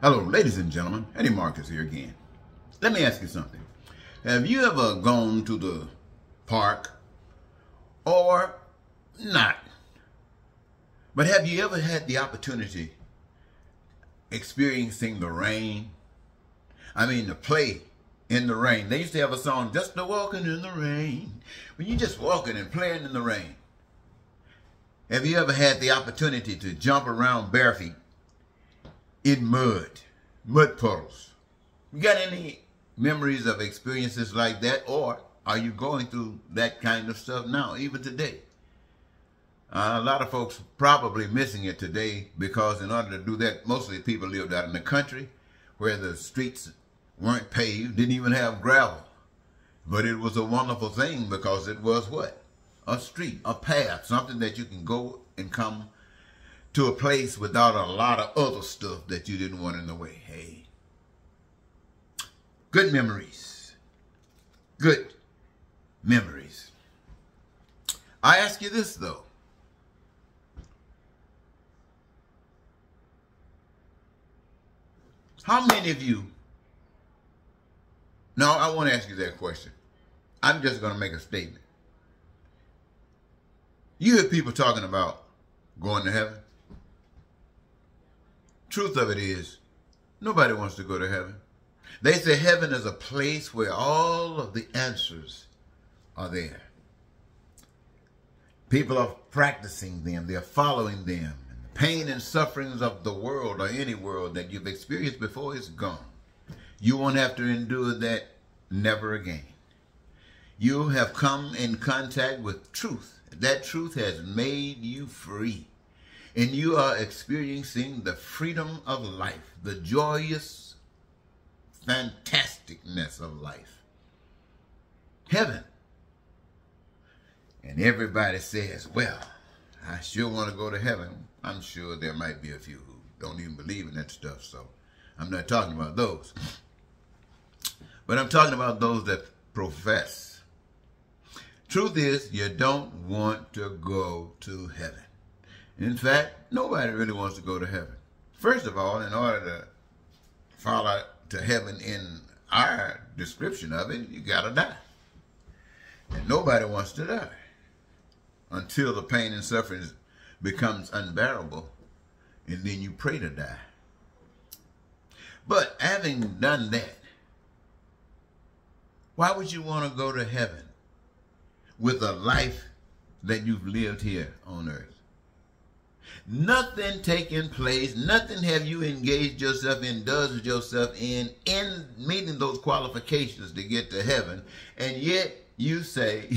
Hello, ladies and gentlemen. Eddie Marcus here again. Let me ask you something. Have you ever gone to the park or not? But have you ever had the opportunity experiencing the rain? I mean, to play in the rain. They used to have a song, Just a Walking in the Rain. When you're just walking and playing in the rain. Have you ever had the opportunity to jump around bare feet in mud puddles? You got any memories of experiences like that, or are you going through that kind of stuff now, even today? A lot of folks probably missing it today because in order to do that, mostly people lived out in the country where the streets weren't paved, didn't even have gravel. But it was a wonderful thing because it was what? A street, a path, something that you can go and come to a place without a lot of other stuff that you didn't want in the way. Hey, good memories. Good memories. I ask you this, though. How many of you... No, I want to ask you that question. I'm just going to make a statement. You hear people talking about going to heaven. Truth of it is, nobody wants to go to heaven. They say heaven is a place where all of the answers are there. People are practicing them. They're following them. And the pain and sufferings of the world or any world that you've experienced before is gone. You won't have to endure that never again. You have come in contact with truth. That truth has made you free. And you are experiencing the freedom of life, the joyous fantasticness of life. Heaven. And everybody says, well, I sure want to go to heaven. I'm sure there might be a few who don't even believe in that stuff, so I'm not talking about those. But I'm talking about those that profess. Truth is, you don't want to go to heaven. In fact, nobody really wants to go to heaven. First of all, in order to follow to heaven in our description of it, you got to die. And nobody wants to die until the pain and suffering becomes unbearable, and then you pray to die. But having done that, why would you want to go to heaven with a life that you've lived here on earth? Nothing taking place, nothing have you engaged yourself in, indulged yourself in meeting those qualifications to get to heaven, and yet you say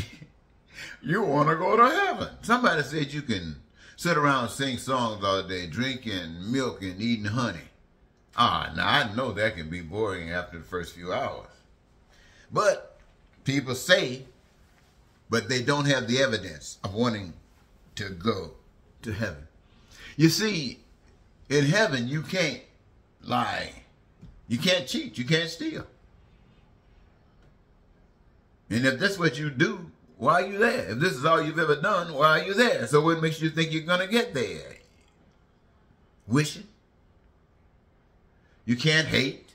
you want to go to heaven. Somebody said you can sit around and sing songs all day, drinking milk and eating honey. Now I know that can be boring after the first few hours. But people say, but they don't have the evidence of wanting to go to heaven. You see, in heaven, you can't lie. You can't cheat. You can't steal. And if that's what you do, why are you there? If this is all you've ever done, why are you there? So what makes you think you're going to get there? Wishing? You can't hate?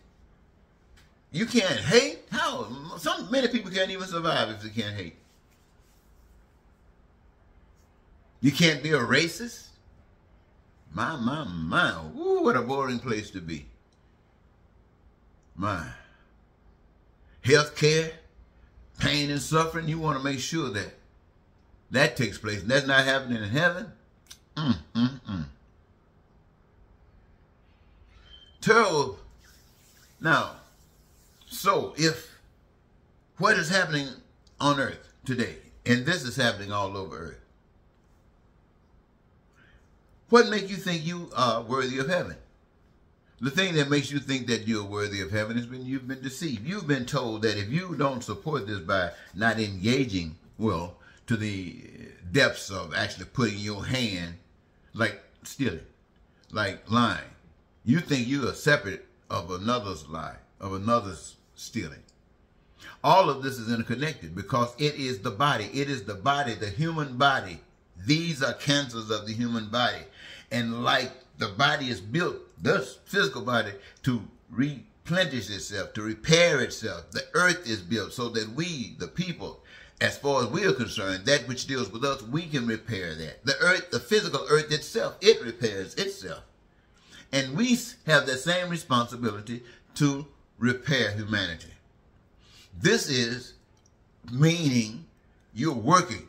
You can't hate? How? Many people can't even survive if they can't hate. You can't be a racist? My. Ooh, what a boring place to be. My. Health care, pain and suffering, you want to make sure that that takes place. And that's not happening in heaven? Terrible. Now, so if what is happening on earth today, and this is happening all over earth, what makes you think you are worthy of heaven? The thing that makes you think that you're worthy of heaven is when you've been deceived. You've been told that if you don't support this by not engaging, well, to the depths of actually putting your hand, like stealing, like lying, you think you are separate of another's lie, of another's stealing. All of this is interconnected because it is the body. It is the body, the human body. These are cancers of the human body. And like the body is built this physical body to replenish itself, to repair itself. The earth is built so that we, the people, as far as we are concerned, that which deals with us, we can repair that. The earth, the physical earth itself, it repairs itself. And we have that same responsibility to repair humanity. This is meaning you're working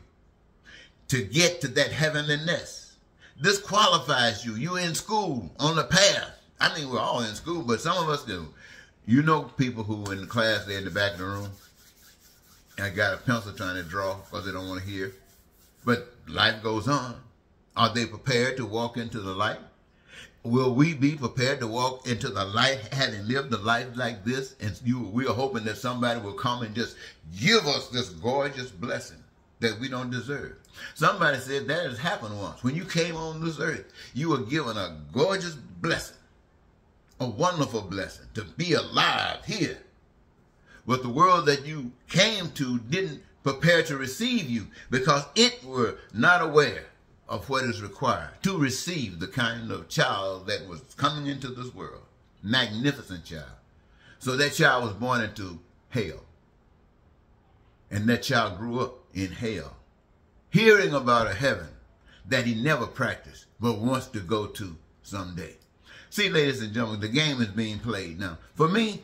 to get to that heavenliness. This qualifies you. You're in school, on the path. I mean, we're all in school, but some of us do. You know people who in the class, they're in the back of the room, and got a pencil trying to draw because they don't want to hear. But life goes on. Are they prepared to walk into the light? Will we be prepared to walk into the light having lived a life like this? And we are hoping that somebody will come and just give us this gorgeous blessing that we don't deserve. Somebody said that has happened once. When you came on this earth, you were given a gorgeous blessing, a wonderful blessing to be alive here. But the world that you came to didn't prepare to receive you because it were not aware of what is required to receive the kind of child that was coming into this world. Magnificent child. So that child was born into hell. And that child grew up in hell, hearing about a heaven that he never practiced but wants to go to someday. See, ladies and gentlemen, the game is being played now. For me,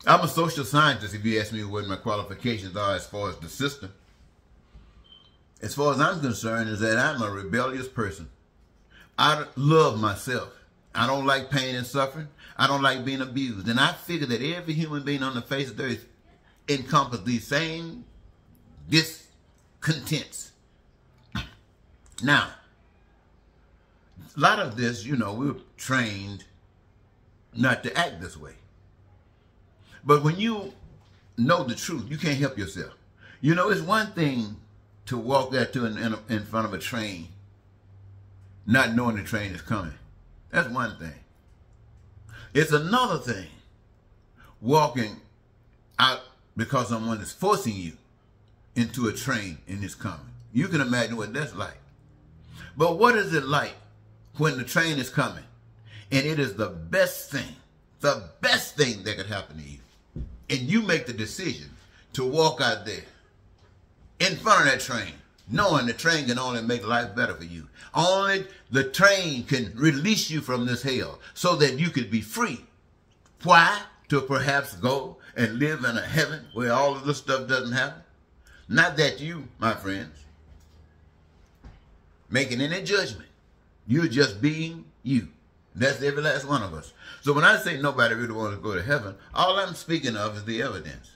I'm a social scientist, if you ask me what my qualifications are as far as the system. As far as I'm concerned, is that I'm a rebellious person. I love myself. I don't like pain and suffering. I don't like being abused. And I figure that every human being on the face of the earth encompasses these same discontents. Now, a lot of this, you know, we're trained not to act this way. But when you know the truth, you can't help yourself. You know, it's one thing to walk out in front of a train, not knowing the train is coming. That's one thing. It's another thing walking out because someone is forcing you into a train and it's coming. You can imagine what that's like. But what is it like when the train is coming and it is the best thing that could happen to you, and you make the decision to walk out there in front of that train, knowing the train can only make life better for you. Only the train can release you from this hell so that you could be free. Why? To perhaps go and live in a heaven where all of this stuff doesn't happen. Not that you, my friends, making any judgment. You're just being you. That's every last one of us. So when I say nobody really wants to go to heaven, all I'm speaking of is the evidence.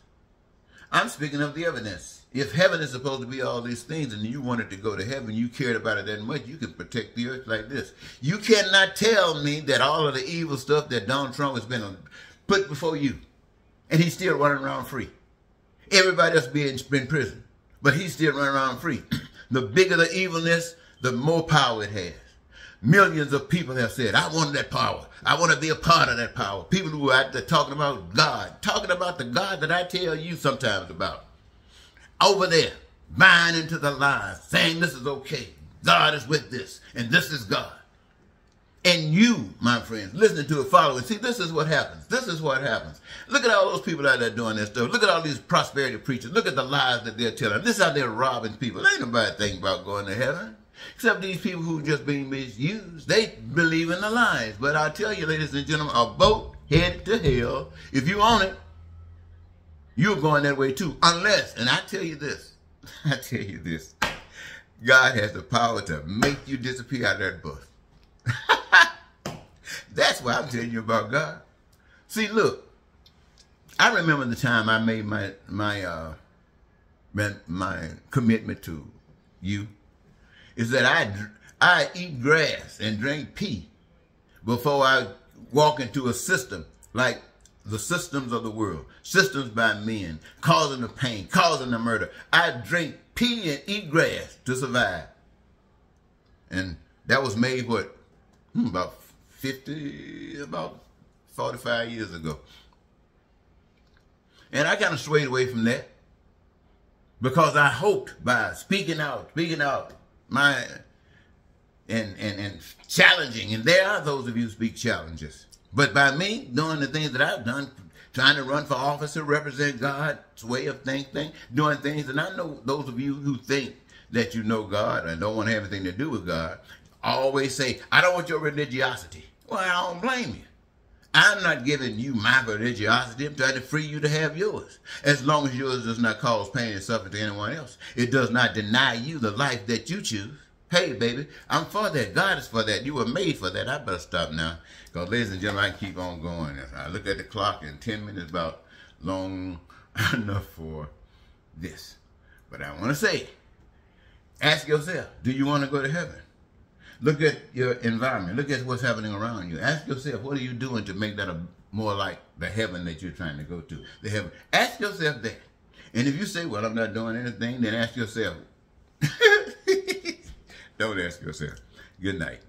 I'm speaking of the evidence. If heaven is supposed to be all these things and you wanted to go to heaven, you cared about it that much, you could protect the earth like this. You cannot tell me that all of the evil stuff that Donald Trump has been put before you, and he's still running around free. Everybody else being in prison, but he's still running around free. The bigger the evilness, the more power it has. Millions of people have said, I want that power. I want to be a part of that power. People who are out there talking about God, talking about the God that I tell you sometimes about. Over there, buying into the lies, saying this is okay. God is with this, and this is God. And you, my friends, listening to it, following. See, this is what happens. This is what happens. Look at all those people out there doing this stuff. Look at all these prosperity preachers. Look at the lies that they're telling. This is how they're robbing people. Ain't nobody thinking about going to heaven. Except these people who are just being misused. They believe in the lies. But I tell you, ladies and gentlemen, a boat headed to hell, if you own it, you're going that way too. Unless, and I tell you this, God has the power to make you disappear out of that bus. That's why I'm telling you about God. See, look, I remember the time I made my commitment to you, is that I eat grass and drink pee before I walk into a system like the systems of the world, systems by men, causing the pain, causing the murder. I drink pee and eat grass to survive. And that was made, what, about 45 years ago. And I kind of swayed away from that because I hoped by speaking out, and challenging. And there are those of you who speak challenges. But by me doing the things that I've done, trying to run for office to represent God's way of thinking, doing things, and I know those of you who think that you know God and don't want to have anything to do with God, always say, I don't want your religiosity. Well, I don't blame you. I'm not giving you my religiosity. I'm trying to free you to have yours. As long as yours does not cause pain and suffering to anyone else. It does not deny you the life that you choose. Hey, baby, I'm for that. God is for that. You were made for that. I better stop now. Because, ladies and gentlemen, I keep on going. I look at the clock and 10 minutes about long enough for this. But I want to say, ask yourself, do you want to go to heaven? Look at your environment. Look at what's happening around you. Ask yourself, what are you doing to make that more like the heaven that you're trying to go to? The heaven. Ask yourself that. And if you say, well, I'm not doing anything, then ask yourself. Don't ask yourself. Good night.